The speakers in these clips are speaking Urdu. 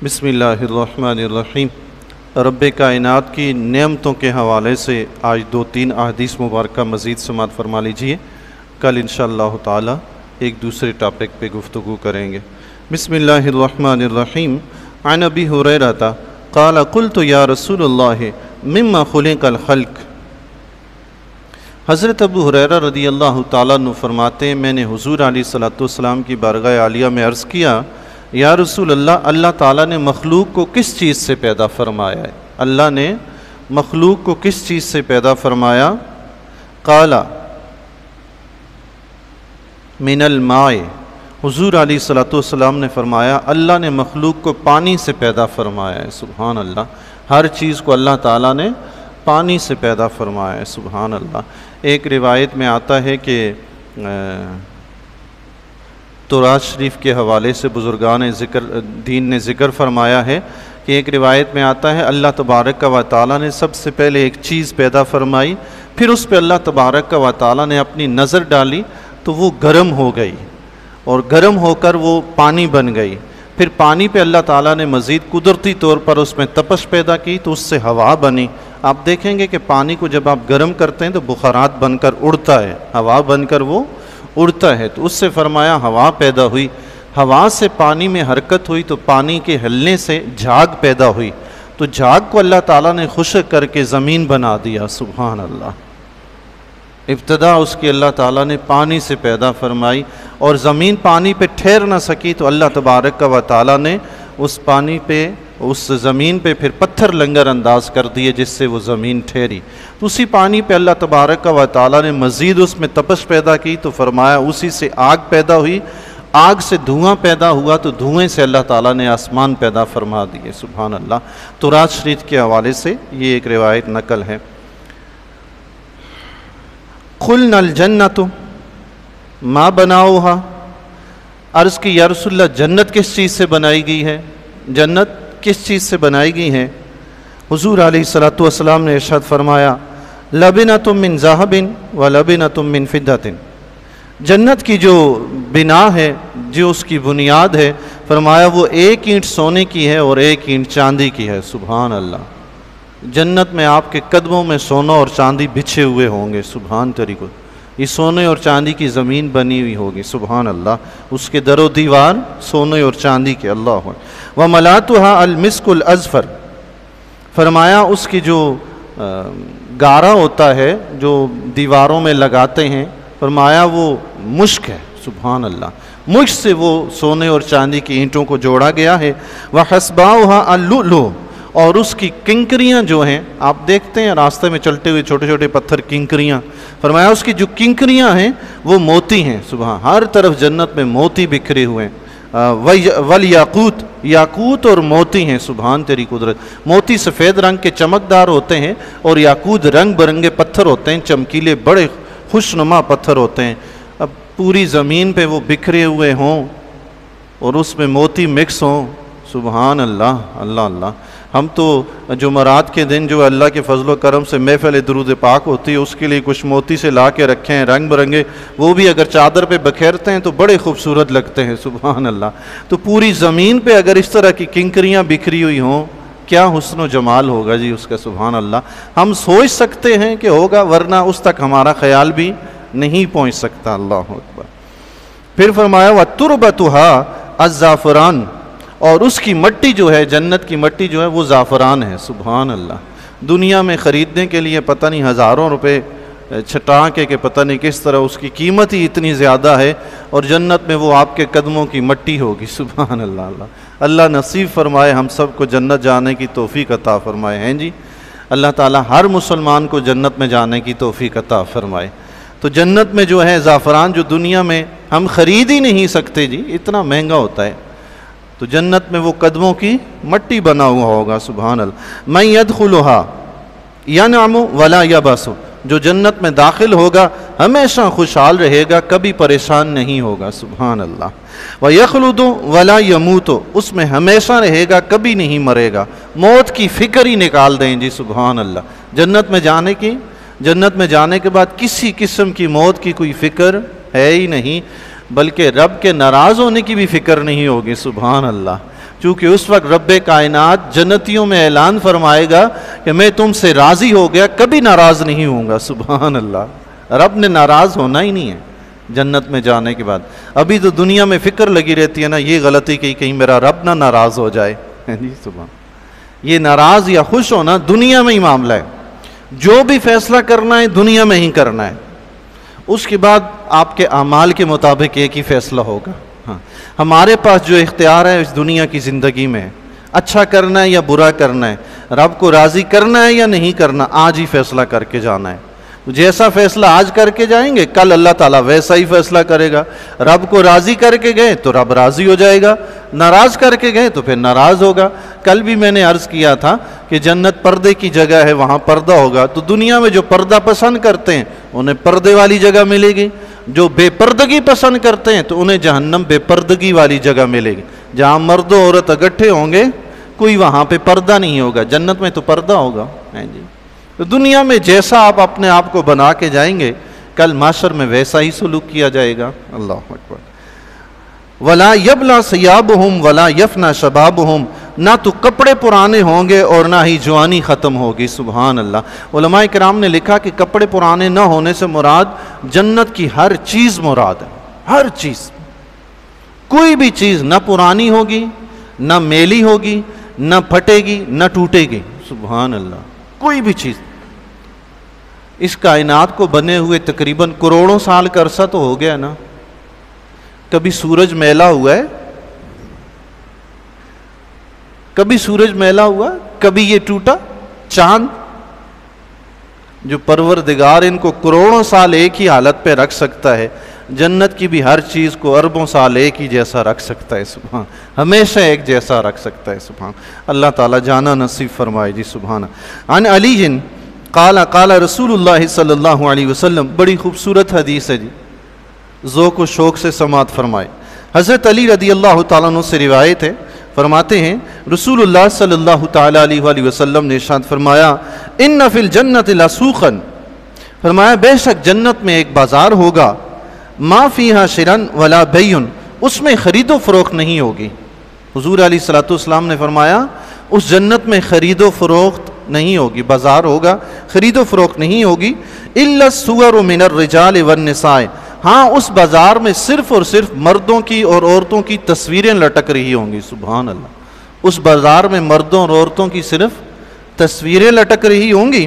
بسم اللہ الرحمن الرحیم۔ رب کائنات کی نعمتوں کے حوالے سے آج 2-3 احادیث مبارکہ مزید سماعت فرما لیجئے۔ کل انشاءاللہ تعالی ایک دوسرے ٹاپک پہ گفتگو کریں گے۔ بسم اللہ الرحمن الرحیم۔ عن ابی ہریرہ قال قلت یا رسول اللہ مما خلق الخلق۔ حضرت ابو ہریرہ رضی اللہ تعالیٰ عنہ فرماتے ہیں میں نے حضور علیہ السلام کی بارگاہ عالیہ میں عرض کیا، یا رسول اللہ، اللہ تعالیٰ نے مخلوق کو کس چیز سے پیدا فرمایا ہے؟ اللہ نے مخلوق کو کس چیز سے پیدا فرمایا؟ قال من الماء۔ حضور علیہ السلام نے فرمایا اللہ نے مخلوق کو پانی سے پیدا فرمایا ہے۔ سبحان اللہ، ہر چیز کو اللہ تعالیٰ نے پانی سے پیدا فرمایا ہے۔ سبحان اللہ۔ ایک روایت میں آتا ہے کہ توراۃ شریف کے حوالے سے بزرگان دین نے ذکر فرمایا ہے کہ ایک روایت میں آتا ہے اللہ تبارک و تعالیٰ نے سب سے پہلے ایک چیز پیدا فرمائی، پھر اس پہ اللہ تبارک و تعالیٰ نے اپنی نظر ڈالی تو وہ گرم ہو گئی، اور گرم ہو کر وہ پانی بن گئی۔ پھر پانی پہ اللہ تعالیٰ نے مزید قدرتی طور پر اس میں تپش پیدا کی تو اس سے ہوا بنی۔ آپ دیکھیں گے کہ پانی کو جب آپ گرم کرتے ہیں تو بخارات بن کر اڑتا ہے، ہوا بن کر وہ اڑتا ہے، تو اس سے فرمایا ہوا پیدا ہوئی۔ ہوا سے پانی میں حرکت ہوئی تو پانی کے ہلنے سے جھاگ پیدا ہوئی، تو جھاگ کو اللہ تعالیٰ نے خشک کر کے زمین بنا دیا۔ سبحان اللہ۔ ابتدا اس کی اللہ تعالیٰ نے پانی سے پیدا فرمائی، اور زمین پانی پہ ٹھہر نہ سکی تو اللہ تبارک و تعالیٰ نے اس پانی پہ، اس زمین پہ پھر پتھر لنگر انداز کر دیے جس سے وہ زمین ٹھہری۔ تو اسی پانی پہ اللہ تبارک و تعالیٰ نے مزید اس میں تپش پیدا کی تو فرمایا اسی سے آگ پیدا ہوئی، آگ سے دھواں پیدا ہوا تو دھوئیں سے اللہ تعالیٰ نے آسمان پیدا فرما دیے۔ سبحان اللہ۔ توراۃ شریف کے حوالے سے یہ ایک روایت نقل ہے۔ قلنا الجنۃ ما بناؤہا۔ عرض کی یا رسول اللہ جنت کس چیز سے بنائی گئی ہے؟ جنت کس چیز سے بنائی گئی ہے؟ حضور علیہ السلام نے ارشاد فرمایا لبنۃ من ذہب و لبنۃ من فضۃ۔ جنت کی جو بنا ہے، جو اس کی بنیاد ہے، فرمایا وہ ایک اینٹ سونے کی ہے اور ایک اینٹ چاندی کی ہے۔ سبحان اللہ۔ جنت میں آپ کے قدموں میں سونا اور چاندی بچھے ہوئے ہوں گے۔ سبحان طریقہ، یہ سونے اور چاندی کی زمین بنی ہوئی ہوگی۔ سبحان اللہ۔ اس کے در و دیوار سونے اور چاندی کے۔ اللہ وَمَلَاتُهَا الْمِسْكُ الْأَزْفَرُ۔ فرمایا اس کی جو گارا ہوتا ہے جو دیواروں میں لگاتے ہیں، فرمایا وہ مشک ہے۔ سبحان اللہ۔ مشک سے وہ سونے اور چاندی کی اینٹوں کو جوڑا گیا ہے۔ وَحَسْبَاؤُهَا اللُّؤْلُؤُ۔ اور اس کی کنکریاں جو ہیں، آپ دیکھتے ہیں راستے میں چلتے ہوئے چھوٹے چھوٹے پتھر، کنکریاں، فرمایا اس کی جو کنکریاں ہیں وہ موتی ہیں۔ سبحان، ہر طرف جنت میں موتی بکھرے ہوئے ہیں۔ والیاقوت، یاقوت اور موتی ہیں۔ سبحان تیری قدرت۔ موتی سفید رنگ کے چمکدار ہوتے ہیں اور یاقوت رنگ برنگے پتھر ہوتے ہیں، چمکیلے بڑے خوشنما پتھر ہوتے ہیں۔ اب پوری زمین پہ وہ بکھرے ہوئے ہوں اور اس میں موتی مکس ہوں۔ سبحان اللہ، اللہ اللہ۔ ہم تو جمعرات کے دن جو اللہ کے فضل و کرم سے محفل درود پاک ہوتی ہے اس کے لیے کچھ موتی سے لا کے رکھے ہیں رنگ برنگے، وہ بھی اگر چادر پہ بکھیرتے ہیں تو بڑے خوبصورت لگتے ہیں۔ سبحان اللہ۔ تو پوری زمین پہ اگر اس طرح کی کنکریاں بکھری ہوئی ہوں، کیا حسن و جمال ہوگا جی اس کا۔ سبحان اللہ۔ ہم سوچ سکتے ہیں کہ ہوگا، ورنہ اس تک ہمارا خیال بھی نہیں پہنچ سکتا۔ اللہ اکبر۔ پھر فرمایا وَتُرْبَتُهَا الزَّعْفَرَانُ۔ اور اس کی مٹی جو ہے، جنت کی مٹی جو ہے وہ زعفران ہے۔ سبحان اللہ۔ دنیا میں خریدنے کے لیے پتہ نہیں ہزاروں روپے چھٹا کے پتہ نہیں کس طرح اس کی قیمت ہی اتنی زیادہ ہے، اور جنت میں وہ آپ کے قدموں کی مٹی ہوگی۔ سبحان اللہ۔ اللہ اللہ نصیب فرمائے ہم سب کو جنت جانے کی توفیق عطا فرمائے ہیں جی۔ اللہ تعالیٰ ہر مسلمان کو جنت میں جانے کی توفیق عطا فرمائے۔ تو جنت میں جو ہے زعفران، جو دنیا میں ہم خرید ہی نہیں سکتے جی، اتنا مہنگا ہوتا ہے، تو جنت میں وہ قدموں کی مٹی بنا ہوا ہوگا۔ سبحان اللہ۔ من يدخلها ينعم ولا يبأس۔ جو جنت میں داخل ہوگا ہمیشہ خوشحال رہے گا، کبھی پریشان نہیں ہوگا۔ سبحان اللہ۔ ويخلد ولا يموت۔ اس میں ہمیشہ رہے گا، کبھی نہیں مرے گا، موت کی فکر ہی نکال دیں جی۔ سبحان اللہ۔ جنت میں جانے کے بعد کسی قسم کی موت کی کوئی فکر ہے ہی نہیں، بلکہ رب کے ناراض ہونے کی بھی فکر نہیں ہوگی۔ سبحان اللہ۔ چونکہ اس وقت رب کائنات جنتیوں میں اعلان فرمائے گا کہ میں تم سے راضی ہو گیا، کبھی ناراض نہیں ہوں گا۔ سبحان اللہ، رب نے ناراض ہونا ہی نہیں ہے جنت میں جانے کے بعد۔ ابھی تو دنیا میں فکر لگی رہتی ہے نا، یہ غلطی کی کہیں میرا رب نہ ناراض ہو جائے۔ جی سبحان، یہ ناراض یا خوش ہونا دنیا میں ہی معاملہ ہے، جو بھی فیصلہ کرنا ہے دنیا میں ہی کرنا ہے، اس کے بعد آپ کے اعمال کے مطابق ایک ہی فیصلہ ہوگا۔ ہاں، ہمارے پاس جو اختیار ہے اس دنیا کی زندگی میں، اچھا کرنا ہے یا برا کرنا ہے، رب کو راضی کرنا ہے یا نہیں کرنا، آج ہی فیصلہ کر کے جانا ہے۔ جیسا فیصلہ آج کر کے جائیں گے، کل اللہ تعالیٰ ویسا ہی فیصلہ کرے گا۔ رب کو راضی کر کے گئے تو رب راضی ہو جائے گا، ناراض کر کے گئے تو پھر ناراض ہوگا۔ کل بھی میں نے عرض کیا تھا کہ جنت پردے کی جگہ ہے، وہاں پردہ ہوگا، تو دنیا میں جو پردہ پسند کرتے ہیں انہیں پردے والی جگہ ملے گی، جو بے پردگی پسند کرتے ہیں تو انہیں جہنم بے پردگی والی جگہ ملے گی، جہاں مرد و عورت اکٹھے ہوں گے، کوئی وہاں پہ پردہ نہیں ہوگا۔ جنت میں تو پردہ ہوگا۔ جی، تو دنیا میں جیسا آپ اپنے آپ کو بنا کے جائیں گے، کل معاشر میں ویسا ہی سلوک کیا جائے گا۔ اللہ اکبر۔ وَلَا يَبْلَى ثِيَابُهُمْ وَلَا يَفْنَى شَبَابُهُمْ، نہ تو کپڑے پرانے ہوں گے اور نہ ہی جوانی ختم ہوگی۔ سبحان اللہ۔ علماء کرام نے لکھا کہ کپڑے پرانے نہ ہونے سے مراد جنت کی ہر چیز مراد ہے، ہر چیز، کوئی بھی چیز نہ پرانی ہوگی، نہ میلی ہوگی، نہ پھٹے گی، نہ ٹوٹے گی۔ سبحان اللہ، کوئی بھی چیز۔ اس کائنات کو بنے ہوئے تقریباً کروڑوں سال کا عرصہ تو ہو گیا نا، کبھی سورج میلا ہوا ہے؟ کبھی سورج میلا ہوا؟ کبھی یہ ٹوٹا؟ چاند جو پروردگار ان کو کروڑوں سال ایک ہی حالت پہ رکھ سکتا ہے، جنت کی بھی ہر چیز کو اربوں سال ایک ہی جیسا رکھ سکتا ہے۔ سبحان، ہمیشہ ایک جیسا رکھ سکتا ہے۔ سبحان اللہ تعالیٰ جانا نصیب فرمائے۔ جی سبحان۔ عن علی قال قال رسول اللہ صلی اللہ علیہ وسلم، بڑی خوبصورت حدیث ہے جی، ذوق و شوق سے سماعت فرمائے۔ حضرت علی رضی اللہ تعالیٰ عنہ سے روایت ہے، فرماتے ہیں رسول اللہ صلی اللہ تعالیٰ علیہ وآلہ وسلم نے ارشاد فرمایا، ان فی الجنت لسوقا، فرمایا بے شک جنت میں ایک بازار ہوگا، ما فیہا شرن ولا بیع، اس میں خرید و فروخت نہیں ہوگی۔ حضور علیہ الصلوۃ والسلام نے فرمایا اس جنت میں خرید و فروخت نہیں ہوگی، بازار ہوگا، خرید و فروخت نہیں ہوگی۔ الا الصور من الرجال والنساء، ہاں اس بازار میں صرف اور صرف مردوں کی اور عورتوں کی تصویریں لٹک رہی ہوں گی۔ سبحان اللہ، اس بازار میں مردوں اور عورتوں کی صرف تصویریں لٹک رہی ہوں گی۔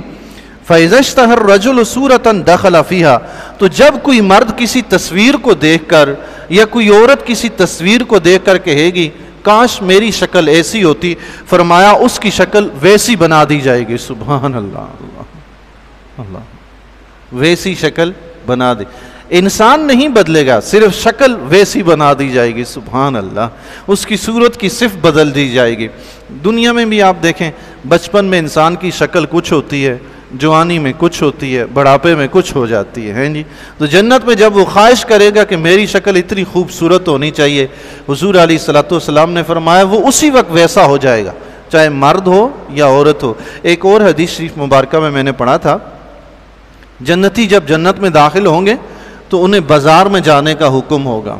فَإِذَا اشْتَهَى الرَّجُلُ صُورَةً دَخَلَ فِيهَا، تو جب کوئی مرد کسی تصویر کو دیکھ کر یا کوئی عورت کسی تصویر کو دیکھ کر کہے گی کاش میری شکل ایسی ہوتی، فرمایا اس کی شکل ویسی بنا دی جائے گی۔ سبحان اللہ، اللہ اللہ، ویسی شکل بنا دی، انسان نہیں بدلے گا، صرف شکل ویسی بنا دی جائے گی۔ سبحان اللہ، اس کی صورت کی صفت بدل دی جائے گی۔ دنیا میں بھی آپ دیکھیں، بچپن میں انسان کی شکل کچھ ہوتی ہے، جوانی میں کچھ ہوتی ہے، بڑھاپے میں کچھ ہو جاتی ہے جی۔ تو جنت میں جب وہ خواہش کرے گا کہ میری شکل اتنی خوبصورت ہونی چاہیے، حضور علیہ الصلوۃ والسلام نے فرمایا وہ اسی وقت ویسا ہو جائے گا، چاہے مرد ہو یا عورت ہو۔ ایک اور حدیث شریف مبارکہ میں نے پڑھا تھا، جنتی جب جنت میں داخل ہوں گے تو انہیں بازار میں جانے کا حکم ہوگا۔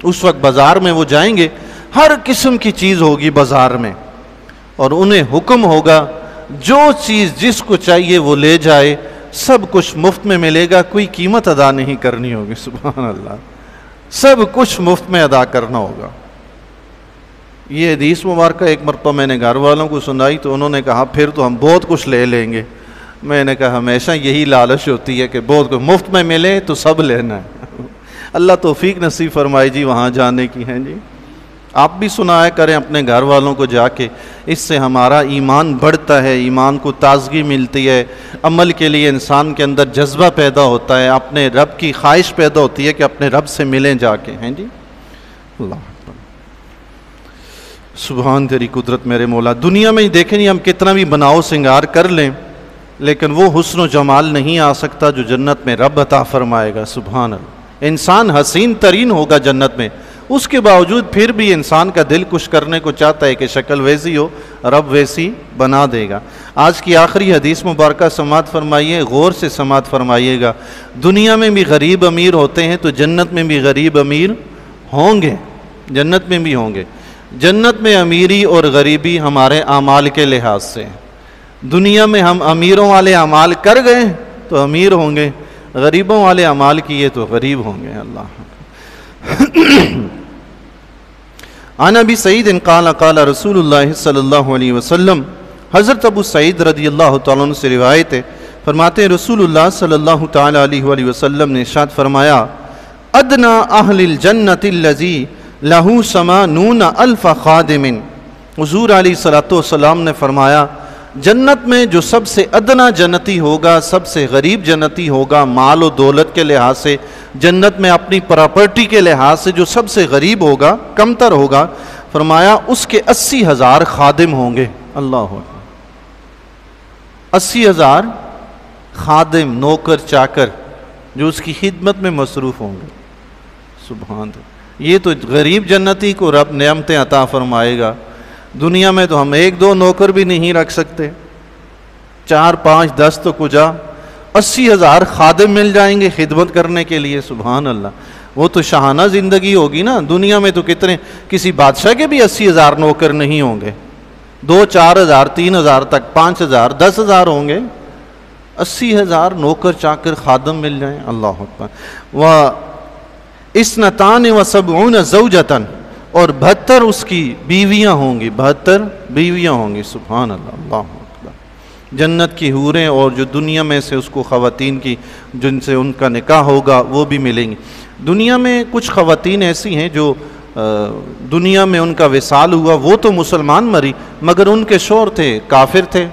اس وقت بازار میں وہ جائیں گے، ہر قسم کی چیز ہوگی بازار میں، اور انہیں حکم ہوگا جو چیز جس کو چاہیے وہ لے جائے، سب کچھ مفت میں ملے گا، کوئی قیمت ادا نہیں کرنی ہوگی۔ سبحان اللہ، سب کچھ مفت میں ادا کرنا ہوگا۔ یہ حدیث مبارکہ ایک مرتبہ میں نے گھر والوں کو سنائی تو انہوں نے کہا پھر تو ہم بہت کچھ لے لیں گے۔ میں نے کہا ہمیشہ یہی لالچ ہوتی ہے کہ بہت کچھ مفت میں ملے تو سب لینا ہے۔ اللہ توفیق نصیب فرمائے جی وہاں جانے کی ہیں جی۔ آپ بھی سنایا کریں اپنے گھر والوں کو جا کے، اس سے ہمارا ایمان بڑھتا ہے، ایمان کو تازگی ملتی ہے، عمل کے لیے انسان کے اندر جذبہ پیدا ہوتا ہے، اپنے رب کی خواہش پیدا ہوتی ہے کہ اپنے رب سے ملیں جا کے ہیں جی۔ اللہ سبحان تیری قدرت میرے مولا۔ دنیا میں ہی دیکھیں نہیں، ہم کتنا بھی بناؤ سنگار کر لیں لیکن وہ حسن و جمال نہیں آ سکتا جو جنت میں رب عطا فرمائے گا۔ سبحان اللہ، انسان حسین ترین ہوگا جنت میں، اس کے باوجود پھر بھی انسان کا دل کچھ کرنے کو چاہتا ہے کہ شکل ویسی ہو، رب ویسی بنا دے گا۔ آج کی آخری حدیث مبارکہ سماعت فرمائیے، غور سے سماعت فرمائیے گا۔ دنیا میں بھی غریب امیر ہوتے ہیں تو جنت میں بھی غریب امیر ہوں گے، جنت میں بھی ہوں گے۔ جنت میں امیری اور غریبی ہمارے اعمال کے لحاظ سے ہے۔ دنیا میں ہم امیروں والے اعمال کر گئے تو امیر ہوں گے، غریبوں والے اعمال کیے تو غریب ہوں گے۔ اللہ عن ابی سعید قال قال رسول اللہ صلی اللہ علیہ وسلم، حضرت ابو سعید رضی اللہ تعالیٰ عنہ سے روایت ہے، فرماتے ہیں رسول اللہ صلی اللہ تعالیٰ علیہ وآلہ وسلم نے ارشاد فرمایا، ادنا اہل الجنت الذی لہ ثمانون الف خادم۔ حضور علیہ الصلوۃ والسلام نے فرمایا جنت میں جو سب سے ادنا جنتی ہوگا، سب سے غریب جنتی ہوگا، مال و دولت کے لحاظ سے، جنت میں اپنی پراپرٹی کے لحاظ سے جو سب سے غریب ہوگا، کمتر ہوگا، فرمایا اس کے 80,000 خادم ہوں گے۔ اللہ اکبر، 80,000 خادم، نوکر چاکر جو اس کی خدمت میں مصروف ہوں گے۔ سبحان اللہ، یہ تو غریب جنتی کو رب نعمتیں عطا فرمائے گا۔ دنیا میں تو ہم 1-2 نوکر بھی نہیں رکھ سکتے، 4 5 10 تو کجا، 80,000 خادم مل جائیں گے خدمت کرنے کے لیے۔ سبحان اللہ، وہ تو شاہانہ زندگی ہوگی نا۔ دنیا میں تو کتنے، کسی بادشاہ کے بھی 80,000 نوکر نہیں ہوں گے، 2-4,000 3,000 تک، 5,000 10,000 ہوں گے، 80,000 نوکر چاکر خادم مل جائیں۔ اللہ اکبر۔ وَإِثْنَتَانِ وَسَبْعُونَ زَوْجَةً، اور 72 اس کی بیویاں ہوں گی، 72 بیویاں ہوں گی۔ سبحان اللہ، اللہ اکبر۔ جنت کی حوریں اور جو دنیا میں سے اس کو خواتین کی جن سے ان کا نکاح ہوگا وہ بھی ملیں گی۔ دنیا میں کچھ خواتین ایسی ہیں جو دنیا میں ان کا وصال ہوا، وہ تو مسلمان مری مگر ان کے شوہر تھے کافر تھے،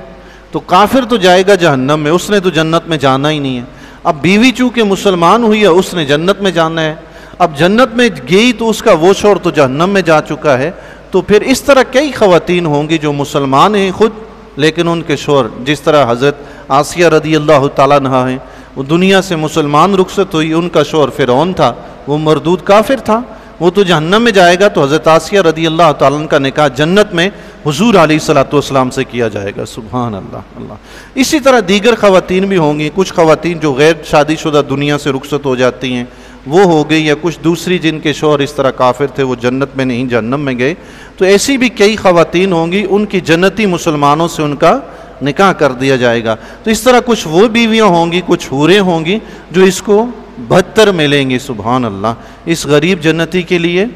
تو کافر تو جائے گا جہنم میں، اس نے تو جنت میں جانا ہی نہیں ہے۔ اب بیوی چونکہ مسلمان ہوئی ہے، اس نے جنت میں جانا ہے، اب جنت میں گئی تو اس کا وہ شوہر تو جہنم میں جا چکا ہے۔ تو پھر اس طرح کئی خواتین ہوں گی جو مسلمان ہیں خود، لیکن ان کے شوہر، جس طرح حضرت آسیہ رضی اللہ تعالیٰ عنہا ہیں، وہ دنیا سے مسلمان رخصت ہوئی، ان کا شوہر فرعون تھا، وہ مردود کافر تھا، وہ تو جہنم میں جائے گا، تو حضرت آسیہ رضی اللہ تعالیٰ عنہ کا نکاح جنت میں حضور علیہ الصلوۃ والسلام سے کیا جائے گا۔ سبحان اللہ، اللہ۔ اسی طرح دیگر خواتین بھی ہوں گی، کچھ خواتین جو غیر شادی شدہ دنیا سے رخصت ہو جاتی ہیں وہ ہو گئی، یا کچھ دوسری جن کے شوہر اس طرح کافر تھے وہ جنت میں نہیں جہنم میں گئے، تو ایسی بھی کئی خواتین ہوں گی، ان کی جنتی مسلمانوں سے ان کا نکاح کر دیا جائے گا۔ تو اس طرح کچھ وہ بیویاں ہوں گی، کچھ حوریں ہوں گی جو اس کو 72 ملیں گی۔ سبحان اللہ، اس غریب جنتی کے لیے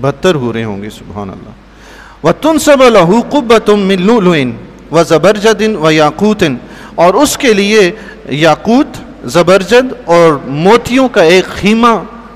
72 حوریں ہوں گی۔ سبحان اللہ۔ وَتُنْسَبَ لَهُ قُبَّةٌ مِّن لُؤْلُؤٍ وَزَبَرْجَدٍ وَيَاقُوتٍ، اور اس کے لیے یاقوت، زبرجد اور موتیوں کا ایک خیمہ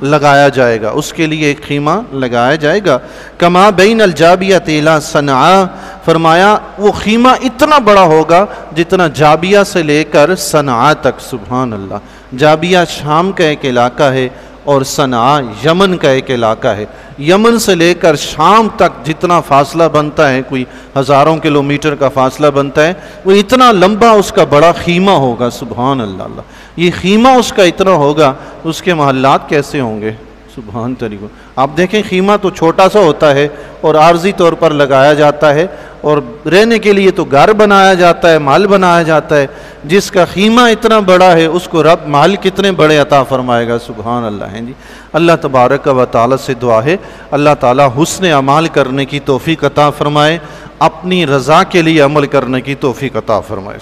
لگایا جائے گا، اس کے لیے ایک خیمہ لگایا جائے گا۔ کما بین الجابیۃ الی صنعاء، فرمایا وہ خیمہ اتنا بڑا ہوگا جتنا جابیہ سے لے کر صنعاء تک۔ سبحان اللہ، جابیہ شام کا ایک علاقہ ہے اور صنعاء یمن کا ایک علاقہ ہے۔ یمن سے لے کر شام تک جتنا فاصلہ بنتا ہے، کوئی ہزاروں کلومیٹر کا فاصلہ بنتا ہے، وہ اتنا لمبا اس کا بڑا خیمہ ہوگا۔ سبحان اللہ، اللہ۔ یہ خیمہ اس کا اتنا ہوگا، اس کے محلات کیسے ہوں گے؟ سبحان طریقہ، آپ دیکھیں خیمہ تو چھوٹا سا ہوتا ہے اور عارضی طور پر لگایا جاتا ہے، اور رہنے کے لیے تو گھر بنایا جاتا ہے، محل بنایا جاتا ہے۔ جس کا خیمہ اتنا بڑا ہے اس کو رب محل کتنے بڑے عطا فرمائے گا۔ سبحان اللہ ہے جی۔ اللہ تبارک و تعالی سے دعا ہے اللہ تعالی حسن اعمال کرنے کی توفیق عطا فرمائے، اپنی رضا کے لیے عمل کرنے کی توفیق عطا فرمائے۔